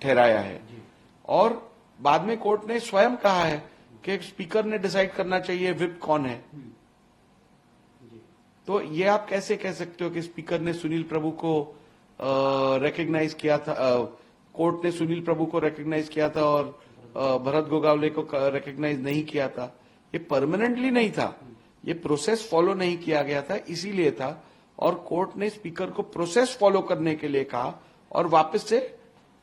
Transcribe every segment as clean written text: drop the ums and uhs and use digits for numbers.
ठहराया है और बाद में कोर्ट ने स्वयं कहा है कि स्पीकर ने डिसाइड करना चाहिए व्हिप कौन है। तो ये आप कैसे कह सकते हो कि स्पीकर ने सुनील प्रभु को रिकग्नाइज किया था, कोर्ट ने सुनील प्रभु को रिकग्नाइज किया था और भरत गोगावले को रिकग्नाइज नहीं किया था। ये परमानेंटली नहीं था, ये प्रोसेस फॉलो नहीं किया गया था, इसीलिए था। और कोर्ट ने स्पीकर को प्रोसेस फॉलो करने के लिए कहा और वापस से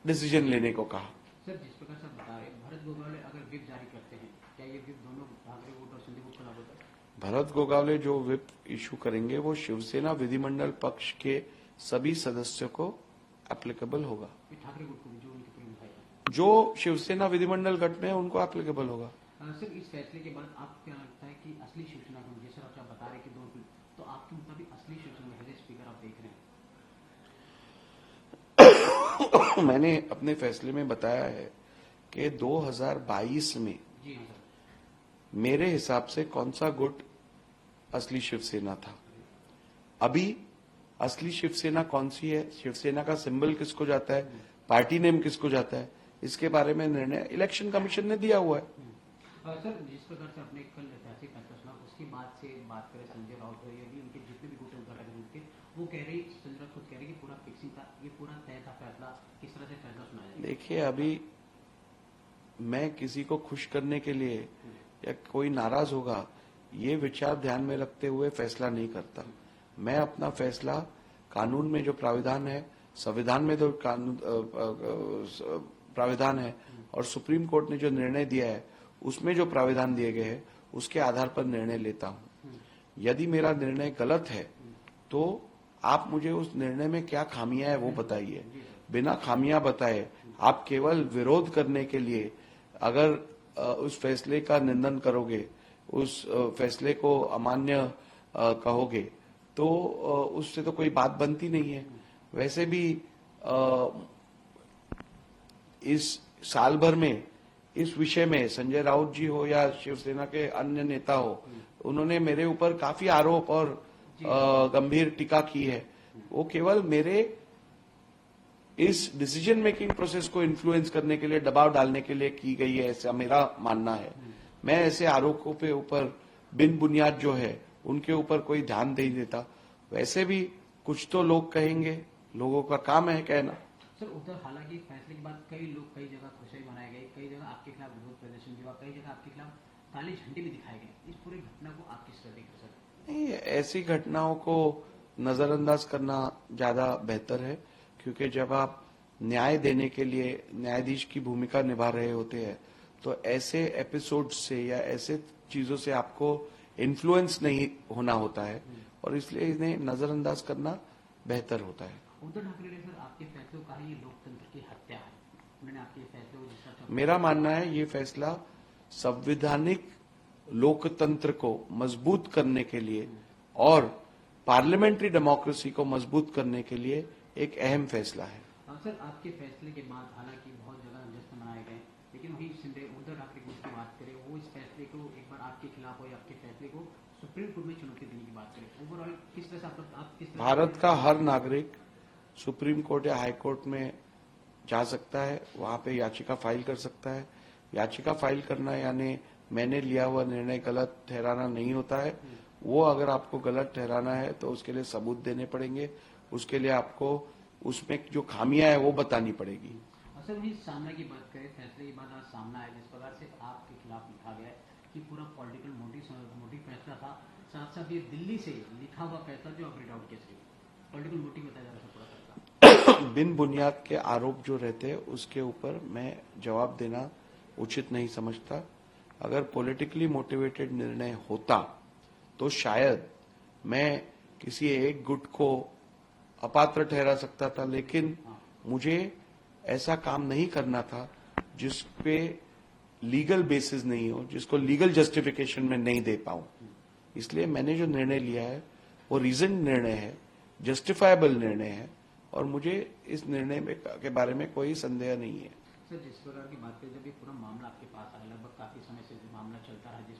डिसीजन लेने को कहा। सर, जिस प्रकार से बता रहे भरत गोगावले अगर व्हिप जारी करते हैं, क्या ये व्हिप दोनों ठाकरे गुट और सिंधु गुट को लागू होता है? भरत गोगावले जो व्हिप इशू करेंगे वो शिवसेना विधिमंडल पक्ष के सभी सदस्यों को एप्लीकेबल होगा। ठाकरे गुट को जो उनके प्रेम भाई जो शिवसेना विधिमंडल गठ में है उनको एप्लीकेबल होगा। सर, इस फैसले के बाद आपको क्या लगता है कि असली शिवसेना को, जैसे आप बता रहे कि तो आपके मुताबिक असली शिवसेना में स्पीकर आप देख रहे हैं? मैंने अपने फैसले में बताया है कि 2022 में जी हाँ सर, मेरे हिसाब से कौन सा गुट असली शिवसेना था। अभी असली शिवसेना कौन सी है, शिवसेना का सिंबल किसको जाता है, पार्टी नेम किसको जाता है, इसके बारे में निर्णय इलेक्शन कमीशन ने दिया हुआ है। सर, जिस प्रकार से अपने कल ऐतिहासिक फैसला सुना, उसके बाद से बात करें संजय राउत या भी उनके जितने भी गुट उद्घाटक थे, वो कह रहे, संजय राउत खुद कह रहे कि पूरा फिक्सिंग था, ये पूरा तय था फैसला। किस तरह से फैसला सुना जाए? देखिए, अभी मैं किसी को खुश करने के लिए या कोई नाराज होगा ये विचार ध्यान में रखते हुए फैसला नहीं करता। मैं अपना फैसला कानून में जो प्राविधान है, संविधान में जो कानून प्राविधान है और सुप्रीम कोर्ट ने जो निर्णय दिया है उसमें जो प्राविधान दिए गए हैं उसके आधार पर निर्णय लेता हूं। यदि मेरा निर्णय गलत है तो आप मुझे उस निर्णय में क्या खामियां है वो बताइए। बिना खामियां बताए आप केवल विरोध करने के लिए अगर उस फैसले का निंदन करोगे, उस फैसले को अमान्य कहोगे तो उससे तो कोई बात बनती नहीं है। वैसे भी इस साल भर में इस विषय में संजय राउत जी हो या शिवसेना के अन्य नेता हो, उन्होंने मेरे ऊपर काफी आरोप और गंभीर टीका की है। वो केवल मेरे इस डिसीजन मेकिंग प्रोसेस को इन्फ्लुएंस करने के लिए, दबाव डालने के लिए की गई है, ऐसा मेरा मानना है। मैं ऐसे आरोपों पे ऊपर बिन बुनियाद जो है उनके ऊपर कोई ध्यान नहीं देता। वैसे भी कुछ तो लोग कहेंगे, लोगों का काम है कहना। सर, उधर हालांकि फैसले के बाद कई लोग कई जगह खुशियां मनाए गए, कई जगह आपके खिलाफ विरोध प्रदर्शन हुआ, कई जगह आपके खिलाफ काले झंडे भी दिखाए गए। इस पूरी घटना को आप किस तरह देख रहे सर? नहीं, ऐसी घटनाओं को नजरअंदाज करना ज्यादा बेहतर है, क्योंकि जब आप न्याय देने के लिए न्यायाधीश की भूमिका निभा रहे होते हैं तो ऐसे एपिसोड से या ऐसे चीजों से आपको इन्फ्लुएंस नहीं होना होता है और इसलिए इन्हें नजरअंदाज करना बेहतर होता है। उद्धव ठाकरे ने सर आपके फैसले को कहा ये लोकतंत्र की हत्या है। उन्होंने आपके फैसले को जिस तरह, मेरा मानना है ये फैसला संवैधानिक लोकतंत्र को मजबूत करने के लिए और पार्लियामेंट्री डेमोक्रेसी को मजबूत करने के लिए एक अहम फैसला है। सर, आपके फैसले के बाद हालांकि बहुत जगह जश्न मनाए गए, लेकिन वही उद्धव ठाकरे गुट की बात करें, वो इस फैसले को एक बार आपके खिलाफ हो या आपके फैसले को सुप्रीम कोर्ट में चुनौती देने की बात करें, ओवरऑल किस तरह से आप किस तरह भारत का हर नागरिक सुप्रीम कोर्ट या हाई कोर्ट में जा सकता है, वहां पे याचिका फाइल कर सकता है। याचिका फाइल करना यानी मैंने लिया हुआ निर्णय गलत ठहराना नहीं होता है। वो अगर आपको गलत ठहराना है तो उसके लिए सबूत देने पड़ेंगे, उसके लिए आपको उसमें जो खामियां है वो बतानी पड़ेगी। सर, वही सामना की बात करें, फैसले के बाद आज सामना है जिस प्रकार से आपके खिलाफ लिखा गया है कि पूरा पॉलिटिकल मोटिव फैसला था, साथ साथ ये दिल्ली से लिखा हुआ फैसला जो आप रीड आउट किया, पॉलिटिकल मोटिव बताया जा रहा है पूरा फैसला। बिन बुनियाद के आरोप जो रहते हैं उसके ऊपर मैं जवाब देना उचित नहीं समझता। अगर पॉलिटिकली मोटिवेटेड निर्णय होता तो शायद मैं किसी एक गुट को अपात्र ठहरा सकता था, लेकिन मुझे ऐसा काम नहीं करना था जिस पे लीगल बेसिस नहीं हो, जिसको लीगल जस्टिफिकेशन में नहीं दे पाऊं। इसलिए मैंने जो निर्णय लिया है वो रीजन निर्णय है, जस्टिफाइबल निर्णय है और मुझे इस निर्णय के बारे में कोई संदेह नहीं है। सर, जिस प्रकार की बात करें, जब ये पूरा मामला आपके पास आया, लगभग काफी समय से मामला चलता रहा, जिस